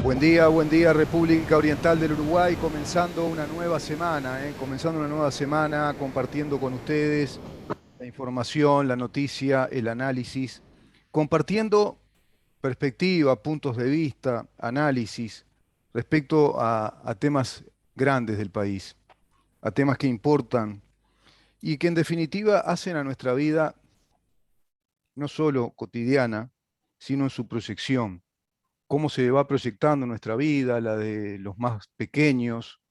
Buen día República Oriental del Uruguay, comenzando una nueva semana, compartiendo con ustedes la información, la noticia, el análisis, compartiendo perspectiva, puntos de vista, análisis respecto a temas grandes del país, a temas que importan y que en definitiva hacen a nuestra vida no solo cotidiana, sino en su proyección, cómo se va proyectando nuestra vida, la de los más pequeños,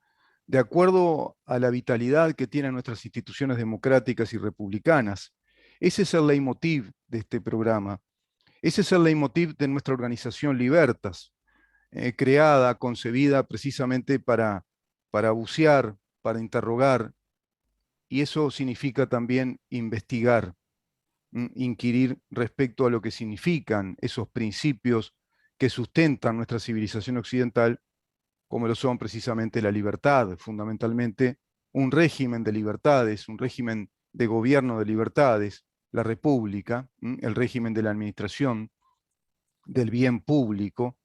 de acuerdo a la vitalidad que tienen nuestras instituciones democráticas y republicanas. Ese es el leitmotiv de este programa. Ese es el leitmotiv de nuestra organización Libertas, creada, concebida precisamente para bucear, para interrogar, y eso significa también investigar, inquirir respecto a lo que significan esos principios que sustentan nuestra civilización occidental, como lo son precisamente la libertad, fundamentalmente un régimen de libertades, un régimen de gobierno de libertades, la república, el régimen de la administración, del bien público,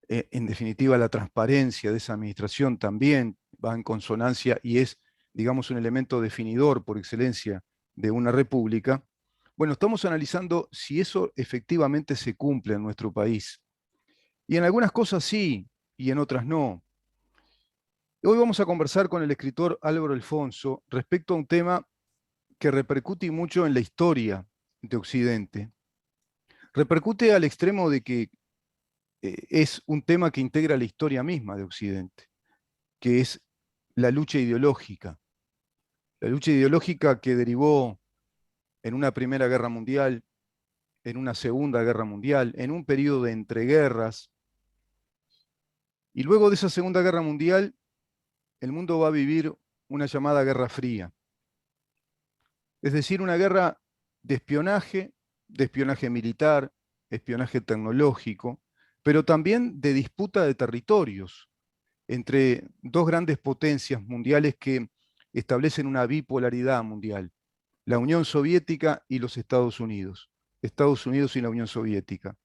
en definitiva la transparencia de esa administración también va en consonancia y es, digamos, un elemento definidor por excelencia de una república. Bueno, estamos analizando si eso efectivamente se cumple en nuestro país. Y en algunas cosas sí, y en otras no. Hoy vamos a conversar con el escritor Álvaro Alfonso respecto a un tema que repercute mucho en la historia de Occidente. Repercute al extremo de que es un tema que integra la historia misma de Occidente, que es la lucha ideológica. La lucha ideológica que derivó en una Primera Guerra Mundial, en una Segunda Guerra Mundial, en un periodo de entreguerras. Y luego de esa Segunda Guerra Mundial, el mundo va a vivir una llamada Guerra Fría. Es decir, una guerra de espionaje militar, espionaje tecnológico, pero también de disputa de territorios entre dos grandes potencias mundiales que establecen una bipolaridad mundial, la Unión Soviética y los Estados Unidos y la Unión Soviética.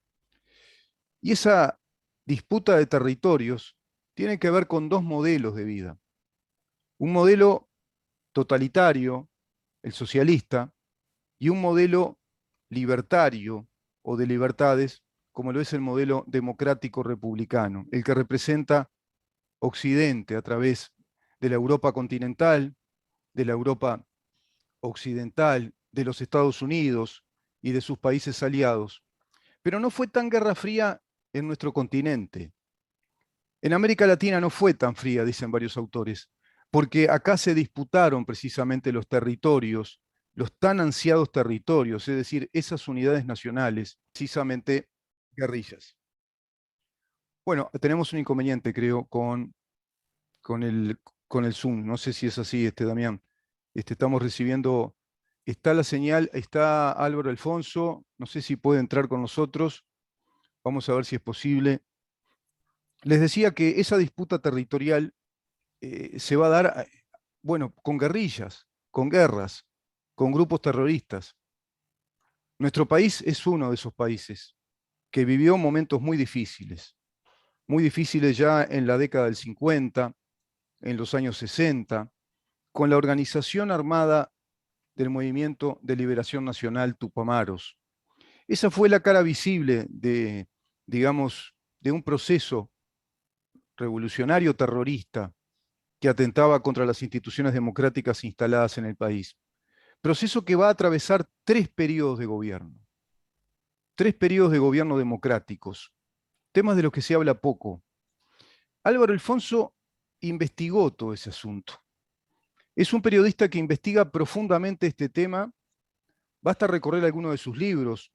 Y esa disputa de territorios tiene que ver con dos modelos de vida. Un modelo totalitario, el socialista, y un modelo libertario o de libertades, como lo es el modelo democrático republicano, el que representa Occidente a través de la Europa continental, de la Europa occidental, de los Estados Unidos y de sus países aliados. Pero no fue tan guerra fría en nuestro continente. En América Latina no fue tan fría, dicen varios autores, porque acá se disputaron precisamente los territorios, los tan ansiados territorios, es decir, esas unidades nacionales, precisamente guerrillas. Bueno, tenemos un inconveniente, creo, con el, con el Zoom. No sé si es así, Damián. Estamos recibiendo, está la señal, está Álvaro Alfonso, no sé si puede entrar con nosotros. Vamos a ver si es posible. Les decía que esa disputa territorial se va a dar, bueno, con guerrillas, con guerras, con grupos terroristas. Nuestro país es uno de esos países que vivió momentos muy difíciles ya en la década del 50, en los años 60, con la organización armada del Movimiento de Liberación Nacional Tupamaros. Esa fue la cara visible de, digamos, de un proceso revolucionario terrorista que atentaba contra las instituciones democráticas instaladas en el país. Proceso que va a atravesar tres periodos de gobierno democráticos, temas de los que se habla poco. Álvaro Alfonso investigó todo ese asunto. Es un periodista que investiga profundamente este tema. Basta recorrer algunos de sus libros,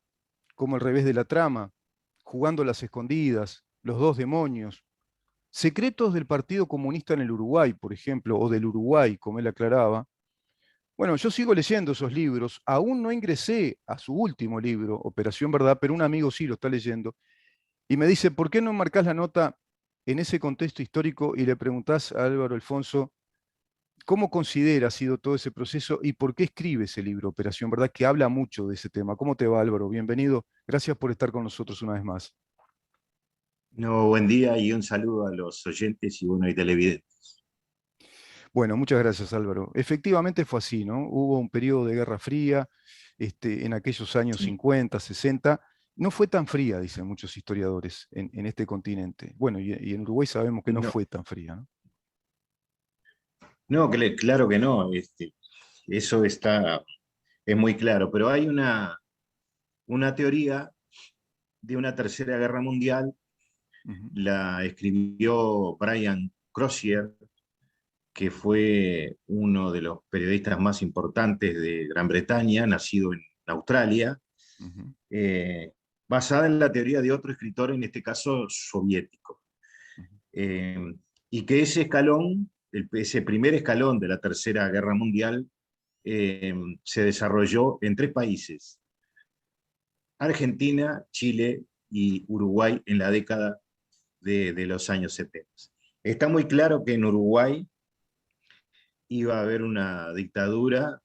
como El revés de la trama, Jugando las escondidas, Los dos demonios, Secretos del Partido Comunista en el Uruguay, por ejemplo, o del Uruguay, como él aclaraba. Bueno, yo sigo leyendo esos libros. Aún no ingresé a su último libro, Operación Verdad, pero un amigo sí lo está leyendo. Y me dice, ¿por qué no marcás la nota en ese contexto histórico y le preguntás a Álvaro Alfonso cómo considera ha sido todo ese proceso y por qué escribe ese libro, Operación Verdad, que habla mucho de ese tema? ¿Cómo te va, Álvaro? Bienvenido. Gracias por estar con nosotros una vez más. No, buen día y un saludo a los oyentes y bueno, y televidentes. Bueno, muchas gracias Álvaro. Efectivamente fue así, ¿no? Hubo un periodo de Guerra Fría, en aquellos años Sí. 50, 60. No fue tan fría, dicen muchos historiadores, en este continente. Bueno, y en Uruguay sabemos que no No, fue tan fría, ¿no? no, claro que no, eso es muy claro, pero hay una teoría de una tercera guerra mundial, Ujú, la escribió Brian Crozier, que fue uno de los periodistas más importantes de Gran Bretaña, nacido en Australia, ujú, eh, basada en la teoría de otro escritor, en este caso soviético. ujú, Eh, y que ese escalón, ese primer escalón de la Tercera Guerra Mundial, se desarrolló en tres países: Argentina, Chile y Uruguay en la década de los años 70. Está muy claro que en Uruguay iba a haber una dictadura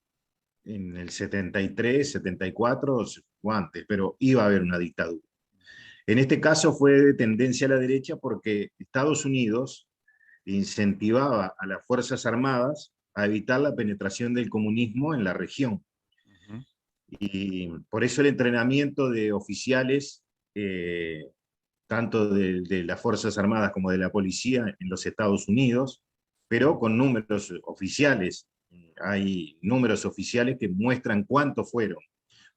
en el 73, 74 o antes, pero iba a haber una dictadura. En este caso fue de tendencia a la derecha porque Estados Unidos incentivaba a las Fuerzas Armadas a evitar la penetración del comunismo en la región. ujú. Y por eso el entrenamiento de oficiales, tanto de las Fuerzas Armadas como de la policía en los Estados Unidos, pero con números oficiales. Hay números oficiales que muestran cuántos fueron,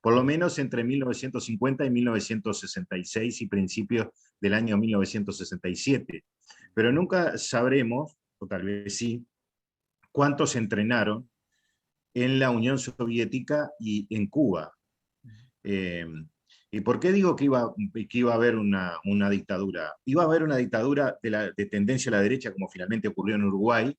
por lo menos entre 1950 y 1966 y principios del año 1967. Pero nunca sabremos, o tal vez sí, cuántos entrenaron en la Unión Soviética y en Cuba. Eh, ¿Y por qué digo que iba a haber una dictadura? Iba a haber una dictadura de tendencia a la derecha, como finalmente ocurrió en Uruguay,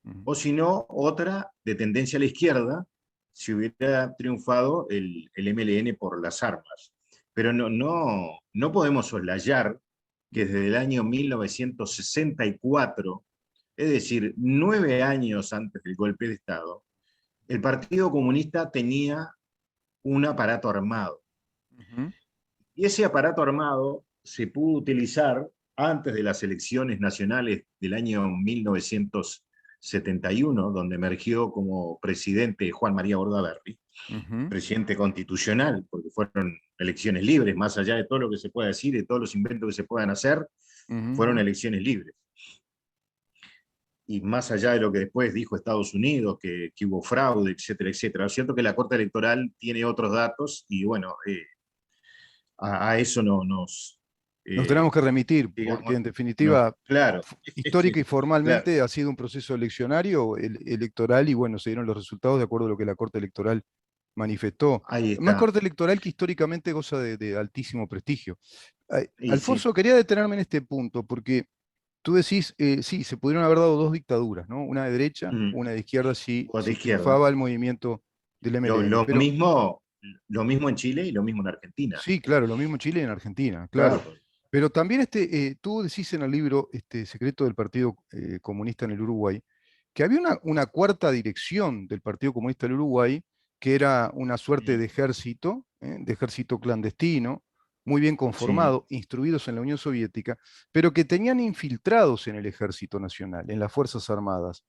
Ujú. o si no, otra de tendencia a la izquierda, si hubiera triunfado el MLN por las armas. Pero no podemos soslayar que desde el año 1964, es decir, 9 años antes del golpe de Estado, el Partido Comunista tenía un aparato armado. Ujú, Y ese aparato armado se pudo utilizar antes de las elecciones nacionales del año 1971, donde emergió como presidente Juan María Bordaberry, ujú, presidente constitucional, porque fueron elecciones libres, más allá de todo lo que se pueda decir, de todos los inventos que se puedan hacer, fueron ujú. elecciones libres. Y más allá de lo que después dijo Estados Unidos, que hubo fraude, etcétera, etcétera. Es cierto que la Corte Electoral tiene otros datos y bueno, a eso no nos, Nos tenemos eh, que remitir, porque digamos, en no, definitiva, claro, histórica y claro, formalmente ha sido un proceso eleccionario, electoral, y bueno, se dieron los resultados de acuerdo a lo que la Corte Electoral manifestó. ahí Una está. Corte Electoral que históricamente goza de altísimo prestigio. Y sí, Alfonso, quería detenerme en este punto, porque tú decís, sí, se pudieron haber dado dos dictaduras, ¿no? Una de derecha, una de izquierda, si, o de si izquierda. triunfaba el movimiento del Lo, MLN. lo Pero mismo, lo mismo en Chile y lo mismo en Argentina. sí, claro, lo mismo en Chile y en Argentina, claro. Claro, Pero también tú decís en el libro Secreto del Partido Comunista en el Uruguay, que había una cuarta dirección del Partido Comunista del Uruguay, que era una suerte de ejército clandestino, muy bien sí. conformado, instruidos en la Unión Soviética, pero que tenían infiltrados en el Ejército Nacional, en las Fuerzas Armadas.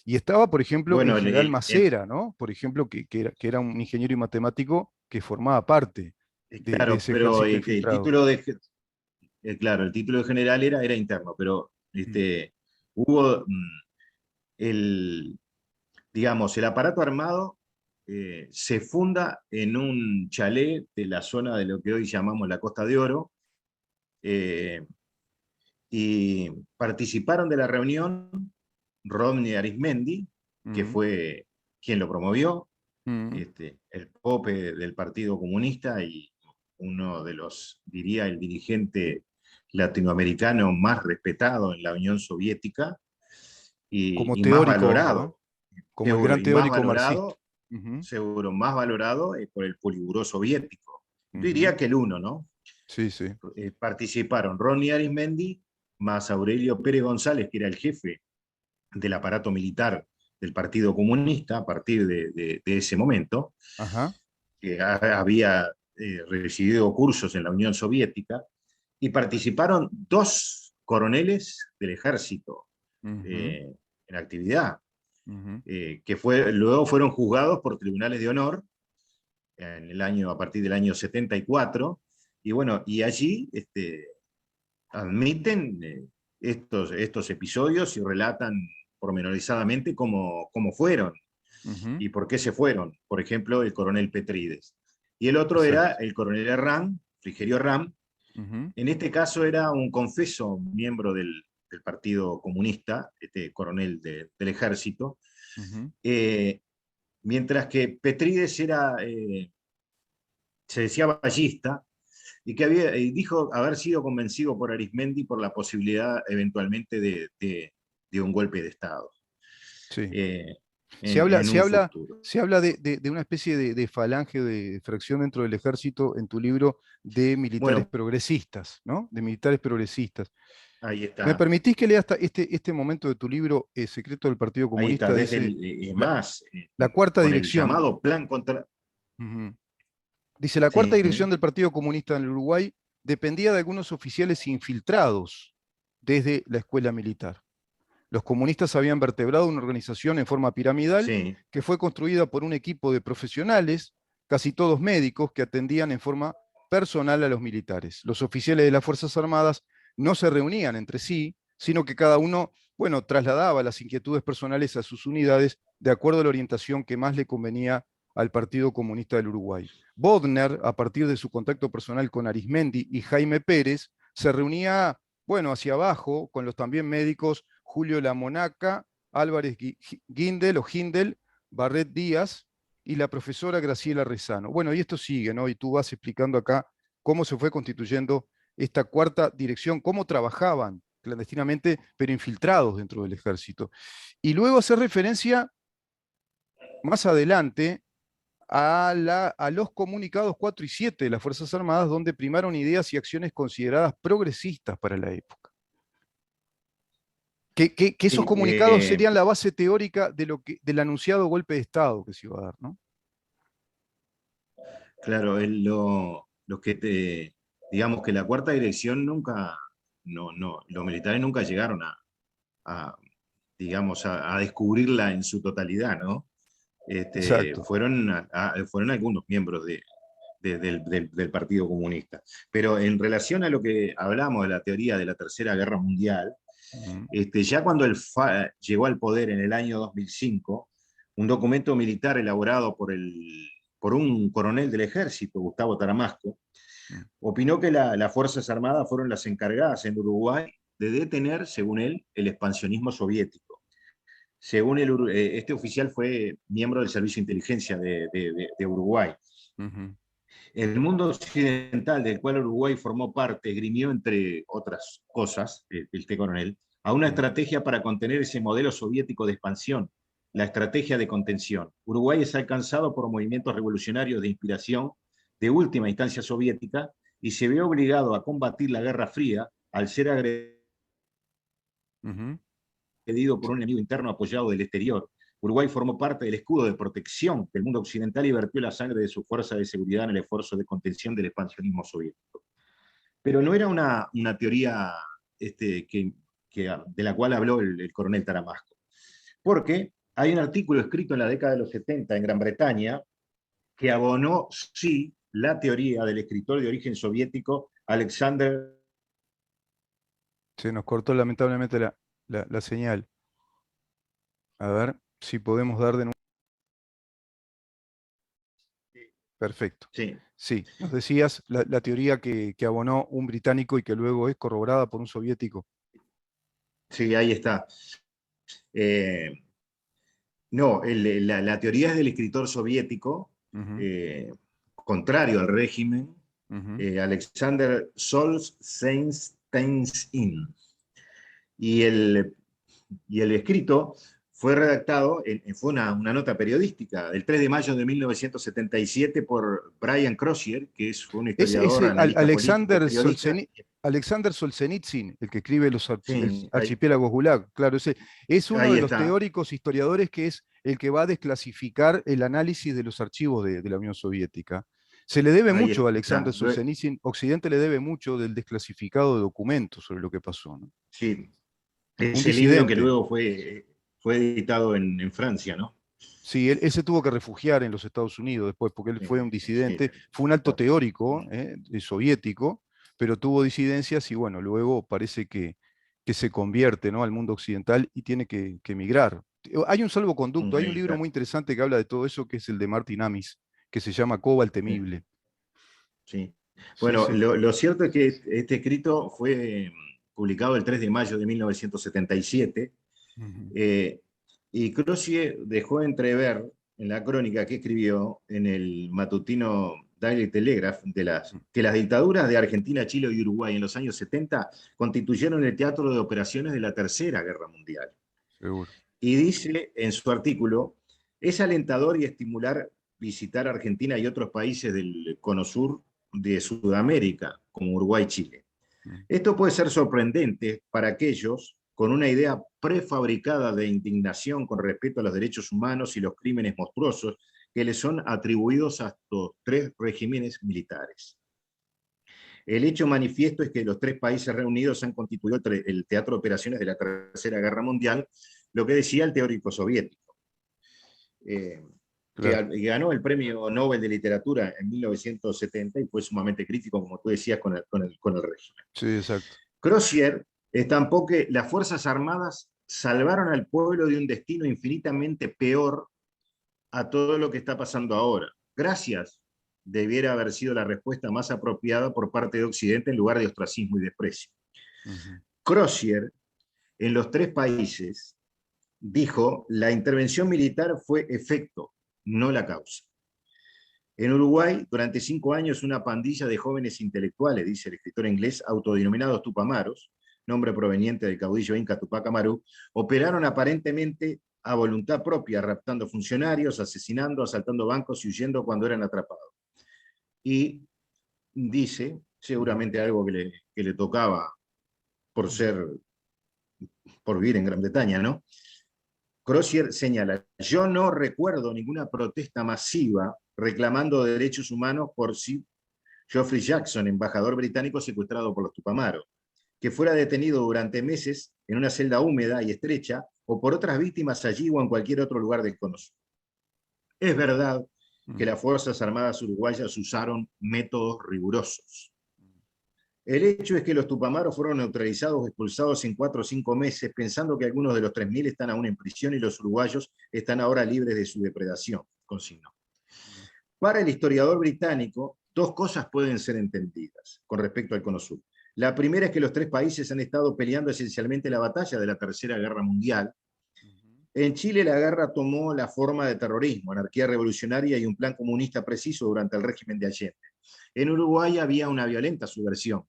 Y estaba, por ejemplo, el Bueno, general Macera, ¿no? Por ejemplo, que era un ingeniero y matemático que formaba parte de claro, ese pero ejército el infiltrado. título claro, el título de general era interno, pero Mm, hubo el, digamos, el aparato armado se funda en un chalet de la zona de lo que hoy llamamos la Costa de Oro, eh, y participaron de la reunión Rodney Arismendi, que mm, fue quien lo promovió, mm. el pope del Partido Comunista y uno de los, diría, el dirigente latinoamericano más respetado en la Unión Soviética Como y más teórico, ¿no? valorado, Como el seguro, gran y más teórico marxista. valorado, Ujú, seguro, más valorado por el Politburó soviético. Yo ujú. diría que el uno, ¿no? Sí, sí. Participaron Ronnie Arismendi más Aurelio Pérez González, que era el jefe del aparato militar del Partido Comunista a partir de ese momento, Ajá. que había recibido cursos en la Unión Soviética, y participaron 2 coroneles del ejército Ujú, eh, en actividad, ujú, luego fueron juzgados por tribunales de honor a partir del año 74, y bueno, y allí admiten estos episodios y relatan pormenorizadamente cómo fueron ujú. y por qué se fueron. Por ejemplo, el coronel Petrides. Y el otro era Exacto. el coronel Herrán, Frigerio Herrán. Ujú, En este caso era un confeso miembro del Partido Comunista, este coronel del ejército, ujú. eh, mientras que Petrides se decía ballista, y que dijo haber sido convencido por Arismendi por la posibilidad eventualmente de un golpe de Estado Sí. eh, Se habla, en se un habla, futuro. se habla de una especie de falange, de fracción dentro del ejército en tu libro de militares Bueno, progresistas, ¿no? De militares progresistas. ahí ¿Me está, permitís que lea hasta este momento de tu libro, Secreto del Partido ahí está, Comunista? Dice es la, más, la cuarta con el dirección. llamado plan contra... Ujú. Dice, la cuarta Sí, dirección del Partido Comunista en el Uruguay dependía de algunos oficiales infiltrados desde la escuela militar. Los comunistas habían vertebrado una organización en forma piramidal sí, que fue construida por un equipo de profesionales, casi todos médicos, que atendían en forma personal a los militares. Los oficiales de las Fuerzas Armadas no se reunían entre sí, sino que cada uno, bueno, trasladaba las inquietudes personales a sus unidades de acuerdo a la orientación que más le convenía al Partido Comunista del Uruguay. Bodner, a partir de su contacto personal con Arismendi y Jaime Pérez, se reunía, bueno, hacia abajo con los también médicos Julio Lamonaca, Álvarez Guindel o Gindel, Barret Díaz y la profesora Graciela Rezano. Bueno, y esto sigue, ¿no? Y tú vas explicando acá cómo se fue constituyendo esta cuarta dirección, cómo trabajaban clandestinamente, pero infiltrados dentro del ejército. Y luego hacer referencia más adelante a los comunicados 4 y 7 de las Fuerzas Armadas, donde primaron ideas y acciones consideradas progresistas para la época. Que esos sí, comunicados serían la base teórica del anunciado golpe de Estado que se iba a dar, ¿no? claro, digamos que la cuarta dirección nunca, no, los militares nunca llegaron a, digamos, a descubrirla en su totalidad, ¿no? Exacto. Fueron algunos miembros del Partido Comunista. Pero en relación a lo que hablamos de la teoría de la Tercera Guerra Mundial, Ujú, ya cuando el FA llegó al poder en el año 2005, un documento militar elaborado por un coronel del ejército, Gustavo Taramasco, ujú, opinó que las Fuerzas Armadas fueron las encargadas en Uruguay de detener, según él, el expansionismo soviético. Según este oficial fue miembro del Servicio de Inteligencia de Uruguay. ujú, El mundo occidental del cual Uruguay formó parte esgrimió, entre otras cosas, el coronel, a una ujú. estrategia para contener ese modelo soviético de expansión, la estrategia de contención. Uruguay es alcanzado por movimientos revolucionarios de inspiración de última instancia soviética y se ve obligado a combatir la Guerra Fría al ser Ujú. agredido por Sí. un enemigo interno apoyado del exterior. Uruguay formó parte del escudo de protección del mundo occidental y vertió la sangre de su fuerza de seguridad en el esfuerzo de contención del expansionismo soviético. Pero no era una teoría de la cual habló el coronel Taramasco, porque hay un artículo escrito en la década de los 70 en Gran Bretaña que abonó, sí, la teoría del escritor de origen soviético Alexander. Se nos cortó lamentablemente la señal. A ver si podemos dar de nuevo. Perfecto. Sí, Sí, nos decías la teoría que abonó un británico y que luego es corroborada por un soviético. sí, ahí está. Eh, no, la teoría es del escritor soviético, Ujú, eh, contrario al régimen, ujú. Alexander Solzhenitsyn. Y el escrito fue redactado, fue una nota periodística del 3 de mayo de 1977 por Brian Crozier, fue un Es historiador, analista político, periodista. Alexander Solzhenitsyn, el que escribe el Sí, archipiélagos Gulag. Claro, ese es uno ahí de los está. teóricos historiadores que es el que va a desclasificar el análisis de los archivos de la Unión Soviética. Se le debe Ahí mucho a está. Alexander Solzhenitsyn, Occidente le debe mucho del desclasificado de documentos sobre lo que pasó, ¿no? Sí, Un ese libro que disidente. luego fue editado en Francia, ¿no? Sí, él se tuvo que refugiar en los Estados Unidos después, porque él fue un Sí, disidente, fue un alto teórico soviético, pero tuvo disidencias y bueno, luego parece que se convierte, ¿no?, al mundo occidental y tiene que emigrar. Hay un salvoconducto, hay un ahí libro está. muy interesante que habla de todo eso, que es el de Martin Amis, que se llama Coba el Sí, Temible. sí. Sí, Bueno, sí. lo cierto es que este escrito fue publicado el 3 de mayo de 1977, Ujú. eh, y Crozier dejó entrever en la crónica que escribió en el matutino Daily Telegraph que las dictaduras de Argentina, Chile y Uruguay en los años 70 constituyeron el teatro de operaciones de la Tercera Guerra Mundial. Seguro. Y dice en su artículo, es alentador y estimular visitar Argentina y otros países del cono sur de Sudamérica, como Uruguay y Chile. Mm. Esto puede ser sorprendente para aquellos con una idea prefabricada de indignación con respecto a los derechos humanos y los crímenes monstruosos que le son atribuidos a estos tres regímenes militares. El hecho manifiesto es que los tres países reunidos han constituido el teatro de operaciones de la Tercera Guerra Mundial, lo que decía el teórico soviético, eh, Claro. ganó el premio Nobel de Literatura en 1970 y fue sumamente crítico, como tú decías, con el régimen. Sí, exacto. Crozier estampó que las Fuerzas Armadas salvaron al pueblo de un destino infinitamente peor a todo lo que está pasando ahora. Gracias debiera haber sido la respuesta más apropiada por parte de Occidente en lugar de ostracismo y desprecio. Ujú. Crozier, en los tres países, dijo, la intervención militar fue efecto, no la causa. En Uruguay, durante 5 años, una pandilla de jóvenes intelectuales, dice el escritor inglés, autodenominados Tupamaros, nombre proveniente del caudillo inca Tupac Amaru, operaron aparentemente a voluntad propia, raptando funcionarios, asesinando, asaltando bancos y huyendo cuando eran atrapados. Y dice, seguramente algo que le tocaba por por vivir en Gran Bretaña, ¿no? Crozier señala, yo no recuerdo ninguna protesta masiva reclamando derechos humanos por si Geoffrey Jackson, embajador británico secuestrado por los Tupamaros, que fuera detenido durante meses en una celda húmeda y estrecha o por otras víctimas allí o en cualquier otro lugar del cono sur. Es verdad que Mm. las Fuerzas Armadas uruguayas usaron métodos rigurosos. El hecho es que los tupamaros fueron neutralizados o expulsados en 4 o 5 meses, pensando que algunos de los 3.000 están aún en prisión y los uruguayos están ahora libres de su depredación, consignó. Para el historiador británico, dos cosas pueden ser entendidas con respecto al Cono Sur. La primera es que los tres países han estado peleando esencialmente la batalla de la Tercera Guerra Mundial. En Chile la guerra tomó la forma de terrorismo, anarquía revolucionaria y un plan comunista preciso durante el régimen de Allende. En Uruguay había una violenta subversión.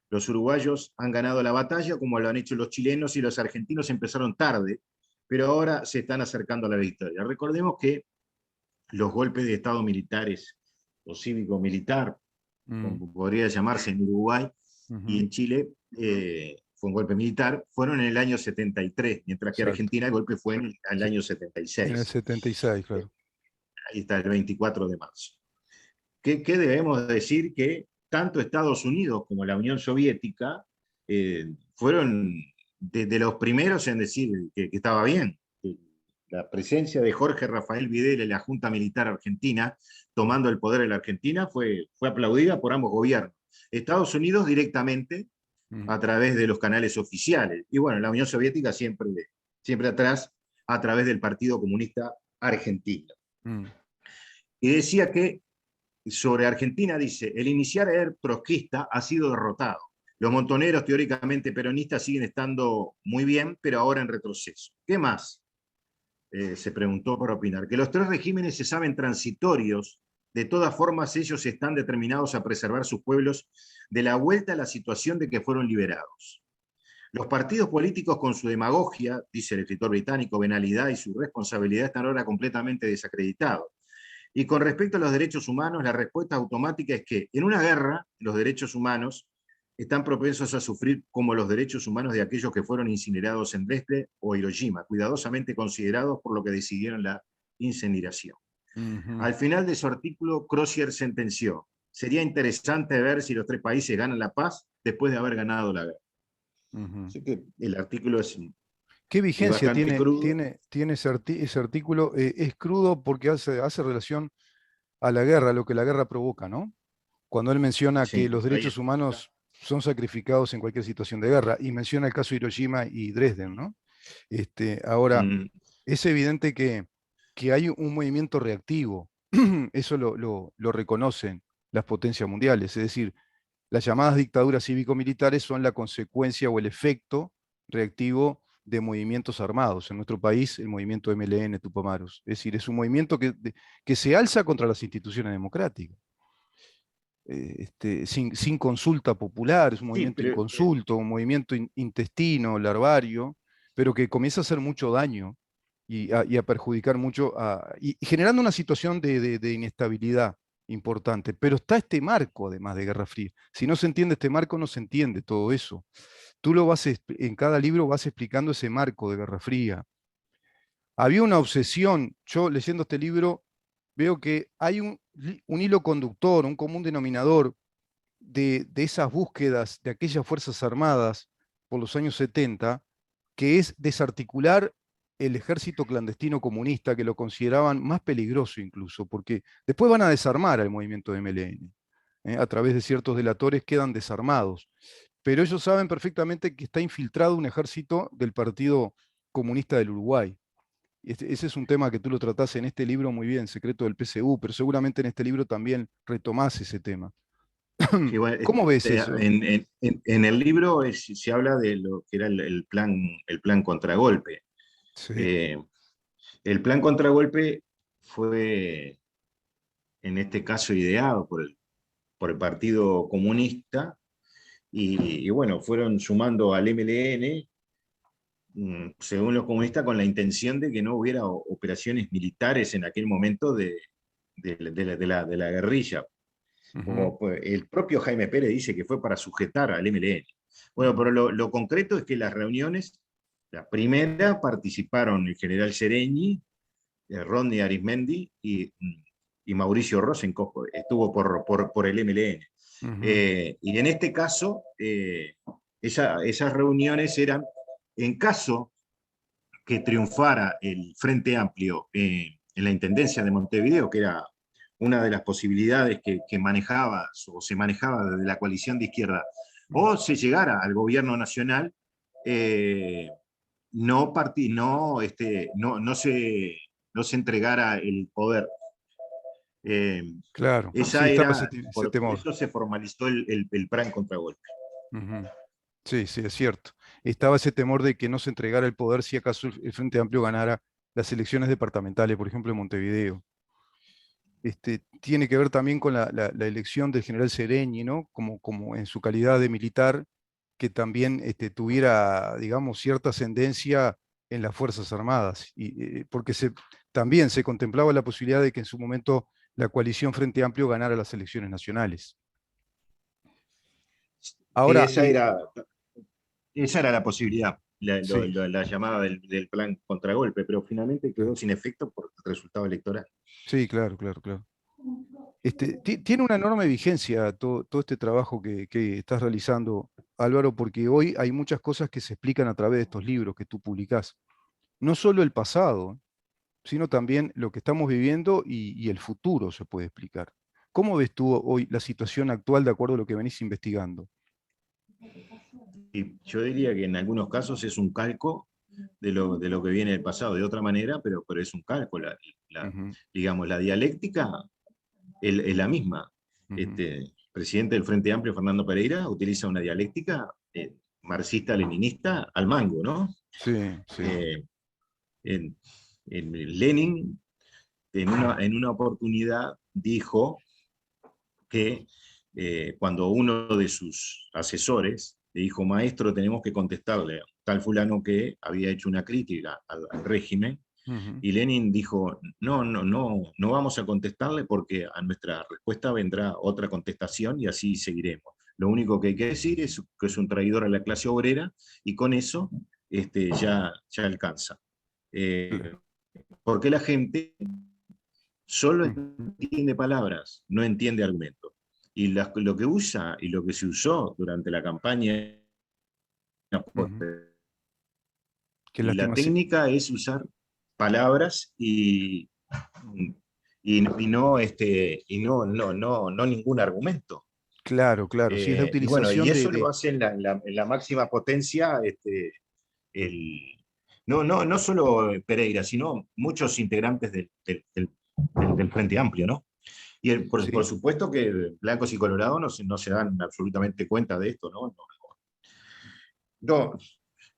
Los uruguayos han ganado la batalla como lo han hecho los chilenos y los argentinos empezaron tarde, pero ahora se están acercando a la victoria. Recordemos que los golpes de Estado militares o cívico-militar, Mm. como podría llamarse en Uruguay y Ujú. en Chile, fue un golpe militar, fueron en el año 73, mientras que Exacto. Argentina el golpe fue en el Sí, año en el 76. 76, claro. Ahí está, el 24 de marzo. ¿Qué debemos decir? Que tanto Estados Unidos como la Unión Soviética fueron de los primeros en decir que estaba bien. La presencia de Jorge Rafael Videla en la Junta Militar Argentina, tomando el poder en la Argentina, fue aplaudida por ambos gobiernos. Estados Unidos directamente Mm. a través de los canales oficiales. Y bueno, la Unión Soviética siempre atrás a través del Partido Comunista Argentino. Mm. Y decía que sobre Argentina dice, el iniciar trotskista ha sido derrotado. Los montoneros teóricamente peronistas siguen estando muy bien, pero ahora en retroceso. ¿Qué más? Se preguntó para opinar. Que los tres regímenes se saben transitorios, de todas formas ellos están determinados a preservar sus pueblos de la vuelta a la situación de que fueron liberados. Los partidos políticos con su demagogia, dice el escritor británico, venalidad y su responsabilidad están ahora completamente desacreditados. Y con respecto a los derechos humanos, la respuesta automática es que en una guerra los derechos humanos están propensos a sufrir como los derechos humanos de aquellos que fueron incinerados en Dresde o Hiroshima, cuidadosamente considerados por lo que decidieron la incineración. Ujú, Al final de su artículo, Crozier sentenció: sería interesante ver si los tres países ganan la paz después de haber ganado la guerra. ujú. Así que el artículo ¿Qué es vigencia bastante crudo. tiene ese artículo? Es crudo porque hace relación a la guerra, a lo que la guerra provoca, ¿no? Cuando él menciona que Sí, los ahí derechos está. humanos son sacrificados en cualquier situación de guerra, y menciona el caso de Hiroshima y Dresden, ¿no? Ahora, Mm, es evidente que hay un movimiento reactivo, eso lo reconocen las potencias mundiales, es decir, las llamadas dictaduras cívico-militares son la consecuencia o el efecto reactivo de movimientos armados. En nuestro país, el movimiento MLN Tupamaros. Es decir, es un movimiento que se alza contra las instituciones democráticas. Sin consulta popular, es un sí, movimiento pero inconsulto, un movimiento intestino, larvario, pero que comienza a hacer mucho daño y a perjudicar mucho, y generando una situación de inestabilidad importante. Pero está este marco, además de Guerra Fría. Si no se entiende este marco, no se entiende todo eso. Tú en cada libro vas explicando ese marco de Guerra Fría. Había una obsesión, yo leyendo este libro veo que hay un hilo conductor, un común denominador de esas búsquedas de aquellas Fuerzas Armadas por los años 70, que es desarticular el ejército clandestino comunista, que lo consideraban más peligroso incluso, porque después van a desarmar al movimiento de MLN. A través de ciertos delatores quedan desarmados. Pero ellos saben perfectamente que está infiltrado un ejército del Partido Comunista del Uruguay. Ese es un tema que tú lo tratás en este libro muy bien, Secreto del PSU, pero seguramente en este libro también retomás ese tema. sí, bueno, ¿Cómo ves eso? en el libro se habla de lo que era el plan contragolpe. Sí. Eh, el plan contragolpe fue, en este caso, ideado por el Partido Comunista y bueno, fueron sumando al MLN, según los comunistas, con la intención de que no hubiera operaciones militares en aquel momento de la guerrilla. Ujú, Como pues, el propio Jaime Pérez dice que fue para sujetar al MLN. Bueno, pero lo concreto es que las reuniones, la primera participaron el general Sereñi, Rodney Arismendi y Mauricio Rosenkopf, estuvo por el MLN. ujú. Y en este caso, esas reuniones eran, en caso que triunfara el Frente Amplio en la Intendencia de Montevideo, que era una de las posibilidades que manejaba o se manejaba desde la coalición de izquierda, o se llegara al gobierno nacional, eh, no se entregara el poder. Eh, Claro, sí, esa estaba era, ese por temor. eso se formalizó el plan contragolpe. Ujú. Sí, sí, es cierto. Estaba ese temor de que no se entregara el poder si acaso el Frente Amplio ganara las elecciones departamentales, por ejemplo, en Montevideo. Tiene que ver también con la elección del general Sereñi, ¿no? Como en su calidad de militar, que también tuviera, digamos, cierta ascendencia en las Fuerzas Armadas, porque también se contemplaba la posibilidad de que en su momento la coalición Frente Amplio ganara las elecciones nacionales. Sí, Ahora, esa era la posibilidad, sí, la llamada del plan contragolpe, pero finalmente claro, quedó sin efecto por el resultado electoral. sí, claro, claro, claro. Tiene una enorme vigencia todo este trabajo que estás realizando, Álvaro, porque hoy hay muchas cosas que se explican a través de estos libros que tú publicás. No solo el pasado, sino también lo que estamos viviendo y el futuro se puede explicar. ¿Cómo ves tú hoy la situación actual de acuerdo a lo que venís investigando? Y yo diría que en algunos casos es un calco de lo que viene del pasado, de otra manera, pero es un calco. Ujú, Digamos, la dialéctica es la misma. ujú. El presidente del Frente Amplio, Fernando Pereira, utiliza una dialéctica marxista-leninista al mango, ¿no? Sí, sí. Eh, en, Lenin, en una oportunidad, dijo que cuando uno de sus asesores le dijo: maestro, tenemos que contestarle a tal fulano que había hecho una crítica al régimen, Ujú. y Lenin dijo: no, no, no, no vamos a contestarle porque a nuestra respuesta vendrá otra contestación y así seguiremos. Lo único que hay que decir es que es un traidor a la clase obrera y con eso ya alcanza. Claro. Porque la gente solo Mm, entiende palabras, no entiende argumentos. Y lo que usa y lo que se usó durante la campaña ujú. Qué y la lástima. Sí, técnica es usar palabras y no ningún argumento. claro, claro. Sí, es la Y bueno, y utilización eso lo hace en la máxima potencia el, no solo Pereira, sino muchos integrantes del Frente Amplio, ¿no? Y por sí. supuesto que blancos y colorados no se dan absolutamente cuenta de esto, ¿no? No,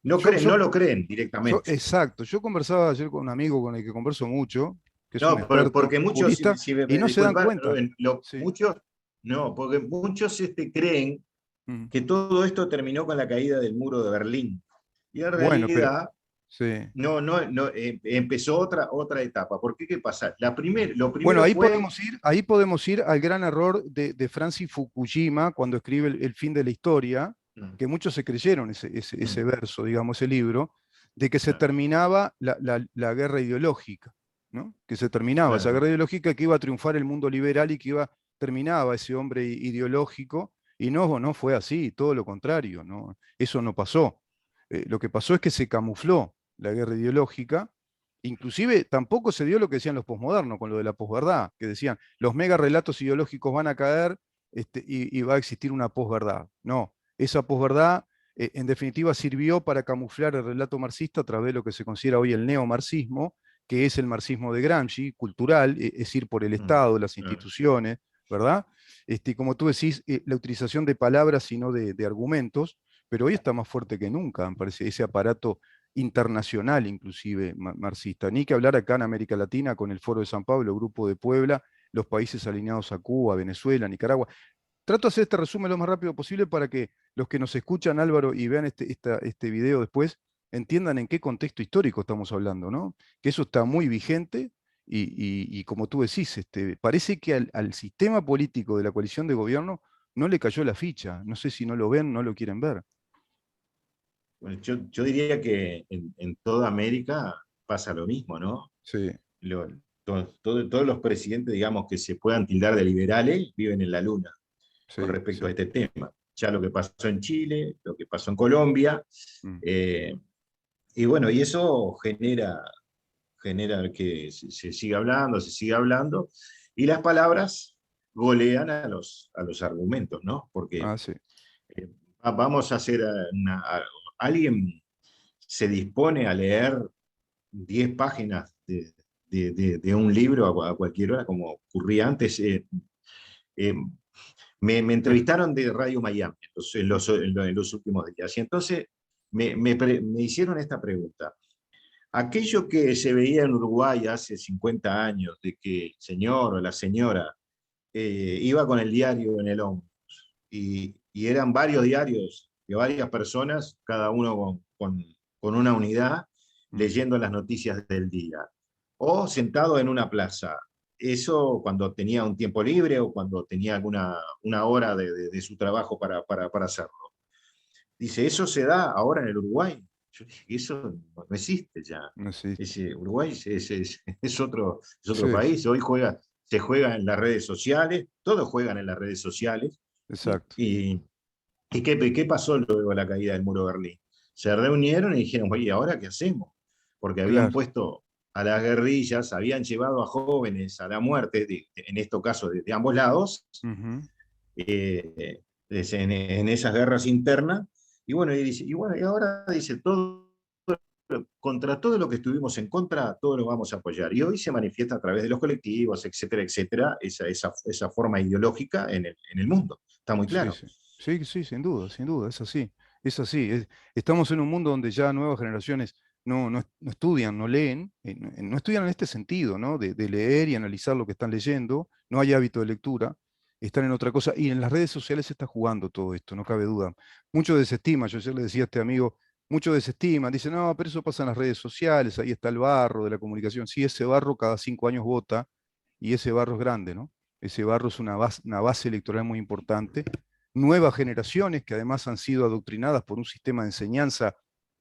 no, Yo, creen, yo, no lo creen directamente. exacto. Yo conversaba ayer con un amigo con el que converso mucho, que es un No, experto porque muchos, jurista, si me y no se dan disculpan, cuenta. Sí. muchos, no, porque muchos creen Mm. que todo esto terminó con la caída del muro de Berlín. Y en Bueno, pero realidad sí. no, empezó otra etapa. ¿Por qué? ¿Qué pasa? Lo Bueno, primero fue... ahí podemos ir al gran error de Francis Fukuyama cuando escribe el fin de la historia, Mm, que muchos se creyeron ese mm, verso, digamos, ese libro, de que se claro, terminaba la guerra ideológica, ¿no? Que se terminaba esa claro, guerra ideológica, que iba a triunfar el mundo liberal y que terminaba ese hombre ideológico, y no, no fue así, todo lo contrario, ¿no? Eso no pasó. Lo que pasó es que se camufló la guerra ideológica. Inclusive tampoco se dio lo que decían los posmodernos con lo de la posverdad, que decían los mega relatos ideológicos van a caer, y va a existir una posverdad. No, esa posverdad en definitiva sirvió para camuflar el relato marxista a través de lo que se considera hoy el neomarxismo, que es el marxismo de Gramsci, cultural, es ir por el mm, Estado, las claro. instituciones, ¿verdad? Como tú decís, la utilización de palabras y no de argumentos, pero hoy está más fuerte que nunca, me parece, ese aparato internacional, inclusive marxista. Ni que hablar acá en América Latina con el Foro de San Pablo, Grupo de Puebla, los países alineados a Cuba, Venezuela, Nicaragua. Trato de hacer este resumen lo más rápido posible para que los que nos escuchan, Álvaro, y vean este video después, entiendan en qué contexto histórico estamos hablando, ¿no? Que eso está muy vigente y como tú decís, parece que al sistema político de la coalición de gobierno no le cayó la ficha. No sé si no lo ven, no lo quieren ver. Bueno, yo diría que en toda América pasa lo mismo, ¿no? Sí, Lo- todos los presidentes, digamos, que se puedan tildar de liberales, viven en la luna con sí, respecto sí. a este tema. Ya lo que pasó en Chile, lo que pasó en Colombia, Mm. eh, y bueno, y eso genera que se siga hablando, se siga hablando, y las palabras golean a los argumentos, ¿no? Porque Ah, sí. eh, vamos a hacer alguien se dispone a leer 10 páginas de un libro a cualquier hora, como ocurría antes. Eh, me Sí. entrevistaron de Radio Miami en los últimos días, y entonces me hicieron esta pregunta. Aquello que se veía en Uruguay hace 50 años, de que el señor o la señora iba con el diario en el hombro, y eran varios diarios de varias personas, cada uno con una unidad, Mm. leyendo las noticias del día, o sentado en una plaza. Eso cuando tenía un tiempo libre o cuando tenía una hora de su trabajo para hacerlo. Dice, ¿eso se da ahora en el Uruguay? Yo dije, eso no existe ya. No existe. Uruguay es otro Sí, sí, país. Hoy se juega en las redes sociales, todos juegan en las redes sociales. ¿Y, exacto. y, y qué pasó luego de la caída del muro de Berlín? Se reunieron y dijeron, oye, ¿ahora qué hacemos? Porque habían Claro. puesto a las guerrillas, habían llevado a jóvenes a la muerte, en este caso de ambos lados, Ujú. en esas guerras internas. Y bueno, y ahora dice, contra todo lo que estuvimos en contra, todo lo vamos a apoyar. Y hoy se manifiesta a través de los colectivos, etcétera, etcétera, esa forma ideológica en el mundo. Está muy Sí, claro. sí. Sí, sí, sin duda, es así. Es así. Estamos en un mundo donde ya nuevas generaciones no estudian, no leen, no estudian en este sentido, ¿no? De leer y analizar lo que están leyendo, no hay hábito de lectura, están en otra cosa. Y en las redes sociales se está jugando todo esto, no cabe duda. Mucho desestima, yo ayer le decía a este amigo, mucho desestima, dice, no, pero eso pasa en las redes sociales, ahí está el barro de la comunicación. Sí, ese barro cada 5 años vota y ese barro es grande, ¿no? Ese barro es una base electoral muy importante. Nuevas generaciones que además han sido adoctrinadas por un sistema de enseñanza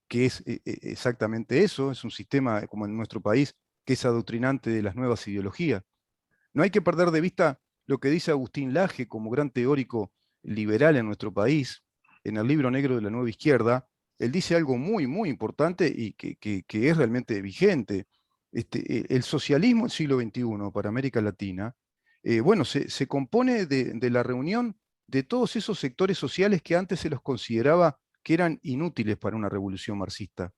que es exactamente eso, es un sistema como en nuestro país que es adoctrinante de las nuevas ideologías. No hay que perder de vista lo que dice Agustín Laje como gran teórico liberal en nuestro país, en el libro negro de la nueva izquierda. Él dice algo muy, muy importante y que es realmente vigente. El socialismo del siglo XXI para América Latina, bueno, se compone de la reunión de todos esos sectores sociales que antes se los consideraba que eran inútiles para una revolución marxista,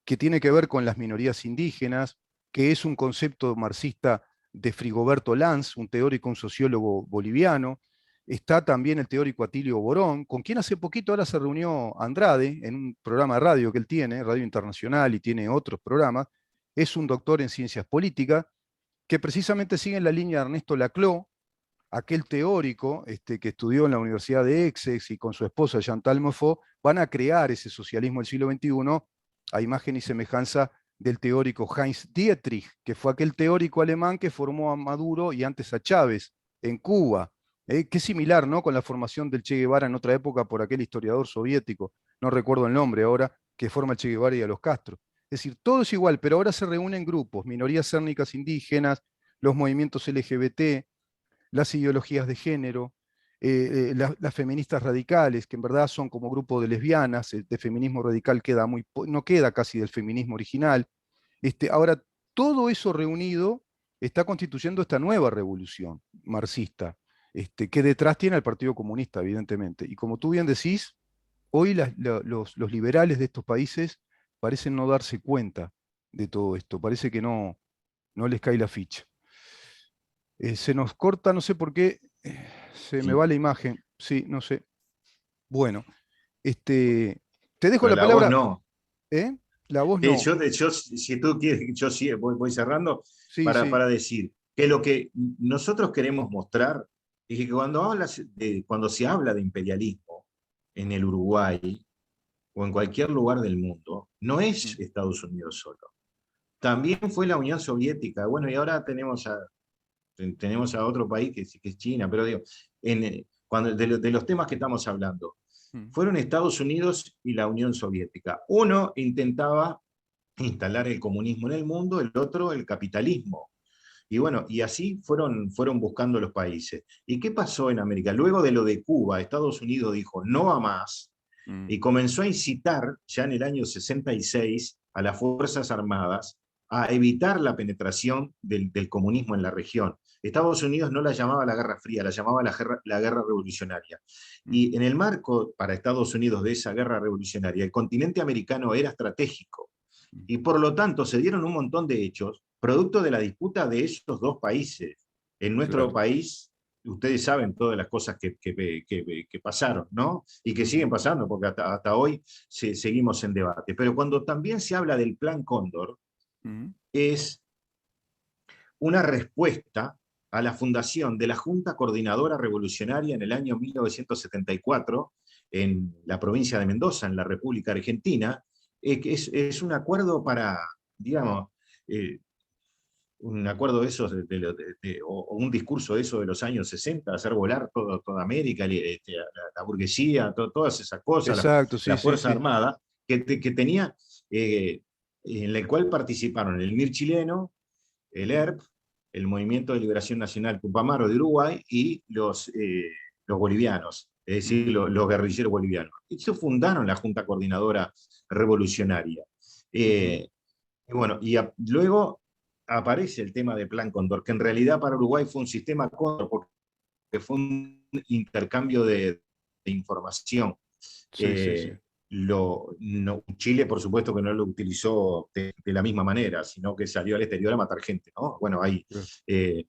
que tiene que ver con las minorías indígenas, que es un concepto marxista de Frigoberto Lanz, un teórico, un sociólogo boliviano. Está también el teórico Atilio Borón, con quien hace poquito ahora se reunió Andrade en un programa de radio que él tiene, Radio Internacional, y tiene otros programas. Es un doctor en ciencias políticas que precisamente sigue en la línea de Ernesto Laclau, aquel teórico que estudió en la Universidad de Essex y con su esposa Chantal Mouffe, van a crear ese socialismo del siglo XXI a imagen y semejanza del teórico Heinz Dietrich, que fue aquel teórico alemán que formó a Maduro y antes a Chávez en Cuba. Que es similar, ¿no?, con la formación del Che Guevara en otra época por aquel historiador soviético, no recuerdo el nombre ahora, que forma el Che Guevara y a los Castro. Es decir, todo es igual, pero ahora se reúnen grupos, minorías étnicas indígenas, los movimientos LGBT, las ideologías de género, las feministas radicales, que en verdad son como grupo de lesbianas. De feminismo radical queda no queda casi del feminismo original. Ahora, todo eso reunido está constituyendo esta nueva revolución marxista, que detrás tiene al Partido Comunista, evidentemente. Y como tú bien decís, hoy los liberales de estos países parecen no darse cuenta de todo esto, parece que no les cae la ficha. Se nos corta, no sé por qué, se me Sí. va la imagen. Sí, no sé. Bueno, te dejo Pero la la voz palabra. no. ¿Eh? La voz no. Si tú quieres, yo sí voy cerrando Sí, sí. para decir que lo que nosotros queremos mostrar es que cuando se habla de imperialismo en el Uruguay o en cualquier lugar del mundo, no es Mm, Estados Unidos solo. También fue la Unión Soviética. Bueno, y ahora tenemos a otro país que es China, pero digo, de los temas que estamos hablando, mm, fueron Estados Unidos y la Unión Soviética. Uno intentaba instalar el comunismo en el mundo, el otro el capitalismo. Y bueno, y así fueron buscando los países. ¿Y qué pasó en América? Luego de lo de Cuba, Estados Unidos dijo no a más mm, y comenzó a incitar ya en el año 66 a las Fuerzas Armadas a evitar la penetración del comunismo en la región. Estados Unidos no la llamaba la Guerra Fría, la llamaba la guerra revolucionaria. mm, Y en el marco para Estados Unidos de esa guerra revolucionaria, el continente americano era estratégico mm. y por lo tanto se dieron un montón de hechos producto de la disputa de esos dos países. En nuestro Claro. país, ustedes saben todas las cosas que pasaron, ¿no? Y que siguen Ujú, pasando, porque hasta hoy seguimos en debate. Pero cuando también se habla del Plan Cóndor, mm, es una respuesta a la fundación de la Junta Coordinadora Revolucionaria en el año 1974 en la provincia de Mendoza, en la República Argentina, que es un acuerdo para, digamos, eh, un acuerdo de esos, o un discurso de eso de los años 60, hacer volar toda América, la burguesía, todas esas cosas, exacto, sí, la sí, Fuerza sí. Armada, que tenía, en la cual participaron el MIR chileno, el ERP, el Movimiento de Liberación Nacional Tupamaro de Uruguay y los bolivianos, es decir, Mm, los guerrilleros bolivianos. Ellos fundaron la Junta Coordinadora Revolucionaria. ujú. Eh, y bueno, luego aparece el tema de Plan Cóndor, que en realidad para Uruguay fue un sistema Cóndor, porque fue un intercambio de información. Sí, sí, sí. Eh, Chile, por supuesto, que no lo utilizó de la misma manera, sino que salió al exterior a matar gente, ¿no? Bueno, hay Claro. eh,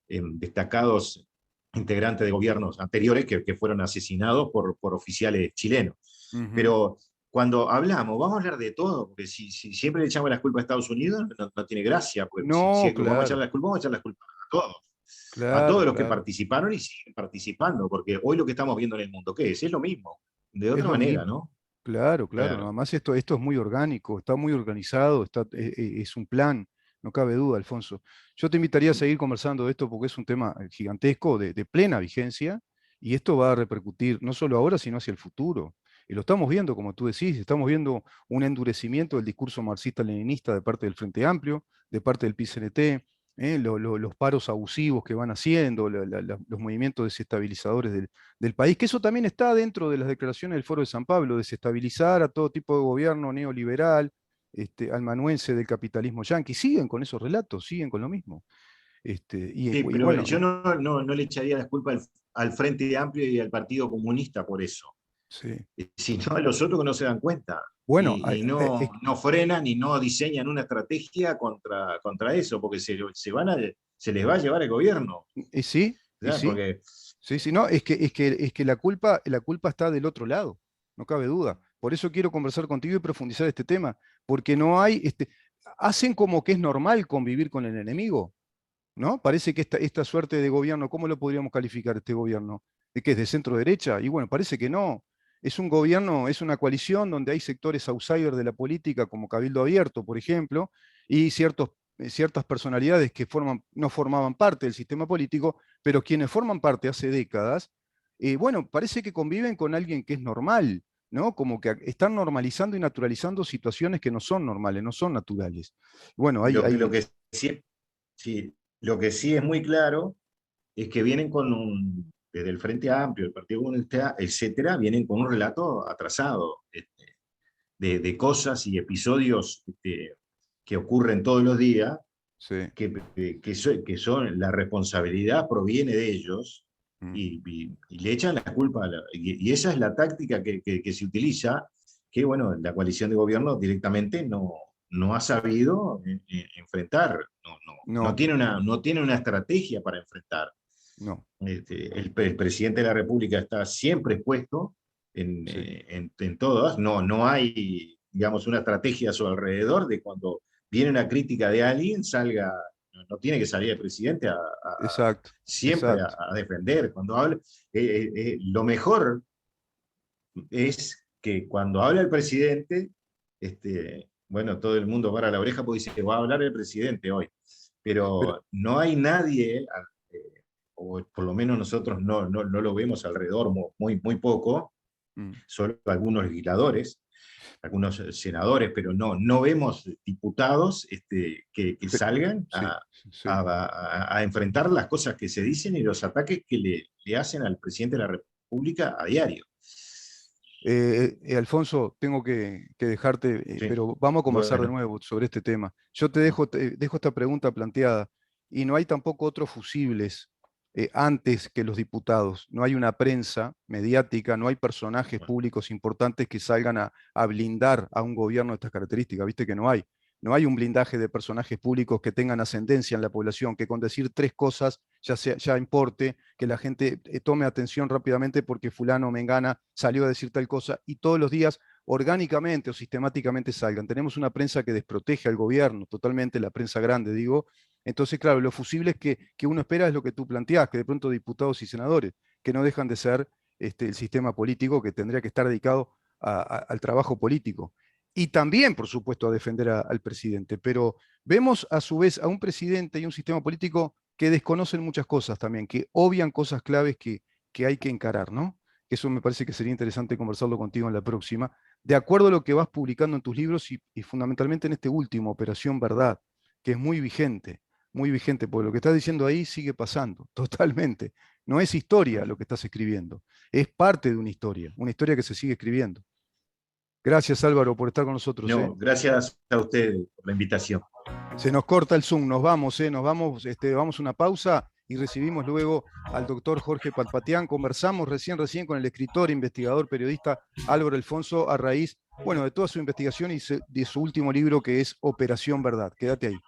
destacados integrantes de gobiernos anteriores que fueron asesinados por oficiales chilenos. Ujú. Pero cuando hablamos, vamos a hablar de todo, porque si siempre le echamos las culpas a Estados Unidos, no tiene gracia, porque si No, vamos a echar claro, las culpas, vamos a echar las culpas a claro, todos los que claro. participaron y siguen participando, porque hoy lo que estamos viendo en el mundo, ¿qué es? Es lo mismo, de Es otra lo manera, mismo. ¿no? Claro, claro. Nada Claro. más esto es muy orgánico, está muy organizado, es un plan, no cabe duda, Alfonso. Yo te invitaría a seguir conversando de esto porque es un tema gigantesco, de plena vigencia, y esto va a repercutir no solo ahora, sino hacia el futuro. Y lo estamos viendo, como tú decís, estamos viendo un endurecimiento del discurso marxista-leninista de parte del Frente Amplio, de parte del PCNT. los paros abusivos que van haciendo, los movimientos desestabilizadores del país, que eso también está dentro de las declaraciones del Foro de San Pablo, desestabilizar a todo tipo de gobierno neoliberal, almanuense del capitalismo yanqui. Siguen con esos relatos, siguen con lo mismo. Sí, Y pero bueno, yo no le echaría la culpa al Frente Amplio y al Partido Comunista por eso, sí. sino a los otros que no se dan cuenta Bueno, y no frenan y no diseñan una estrategia contra eso, porque se les va a llevar el gobierno. y sí, y ¿Verdad? sí. Porque Sí, sí, no, es que la culpa está del otro lado, no cabe duda. Por eso quiero conversar contigo y profundizar este tema, porque no hay, hacen como que es normal convivir con el enemigo, ¿no? Parece que esta suerte de gobierno, ¿cómo lo podríamos calificar este gobierno? ¿De qué es de centro derecha? Y bueno, parece que no. Es un gobierno, es una coalición donde hay sectores outsiders de la política, como Cabildo Abierto, por ejemplo, y ciertas personalidades que no formaban parte del sistema político, pero quienes forman parte hace décadas, bueno, parece que conviven con alguien que es normal, ¿no? Como que están normalizando y naturalizando situaciones que no son normales, no son naturales. Bueno, lo que sí, sí, lo que sí es muy claro es que vienen desde el Frente Amplio, el Partido Comunista, etcétera, vienen con un relato atrasado de cosas y episodios que ocurren todos los días, sí. que son, la responsabilidad proviene de ellos Mm. y le echan la culpa, y esa es la táctica que se utiliza, que bueno, la coalición de gobierno directamente no ha sabido enfrentar, No, no tiene una estrategia para enfrentar. no, El presidente de la República está siempre expuesto sí. en todas, no hay, digamos, una estrategia a su alrededor de cuando viene una crítica de alguien, no tiene que salir el presidente Exacto, siempre exacto. a defender. Cuando habla, lo mejor es que cuando habla el presidente, bueno, todo el mundo para la oreja porque dice que va a hablar el presidente hoy, Pero, pero no hay nadie, o por lo menos nosotros no lo vemos alrededor, muy poco, mm, solo algunos legisladores, algunos senadores, pero no vemos diputados que fe- salgan sí, sí. a enfrentar las cosas que se dicen y los ataques que le hacen al presidente de la República a diario. Alfonso, tengo que dejarte, Sí. pero vamos a conversar de Bueno, nuevo sobre este tema. Yo te dejo esta pregunta planteada y no hay tampoco otros fusibles antes que los diputados. No hay una prensa mediática, no hay personajes bueno, públicos importantes que salgan a blindar a un gobierno de estas características. Viste que no hay. No hay un blindaje de personajes públicos que tengan ascendencia en la población, que con decir tres cosas ya importe, que la gente tome atención rápidamente porque fulano o mengana salió a decir tal cosa y todos los días orgánicamente o sistemáticamente salgan. Tenemos una prensa que desprotege al gobierno, totalmente la prensa grande, digo. Entonces, claro, lo fusible es que uno espera es lo que tú planteás, que de pronto diputados y senadores, que no dejan de ser el sistema político que tendría que estar dedicado al trabajo político. Y también, por supuesto, a defender al presidente. Pero vemos a su vez a un presidente y un sistema político que desconocen muchas cosas también, que obvian cosas claves que hay que encarar, ¿no? Eso me parece que sería interesante conversarlo contigo en la próxima, de acuerdo a lo que vas publicando en tus libros y fundamentalmente en este último, Operación Verdad, que es muy vigente, porque lo que estás diciendo ahí sigue pasando, totalmente. No es historia lo que estás escribiendo, es parte de una historia que se sigue escribiendo. Gracias Álvaro por estar con nosotros, ¿eh? no, gracias a ustedes por la invitación. Se nos corta el Zoom, nos vamos, vamos a una pausa y recibimos luego al doctor Jorge Palpatián. Conversamos recién con el escritor, investigador, periodista Álvaro Alfonso a raíz, bueno, de toda su investigación y de su último libro que es Operación Verdad. Quédate ahí.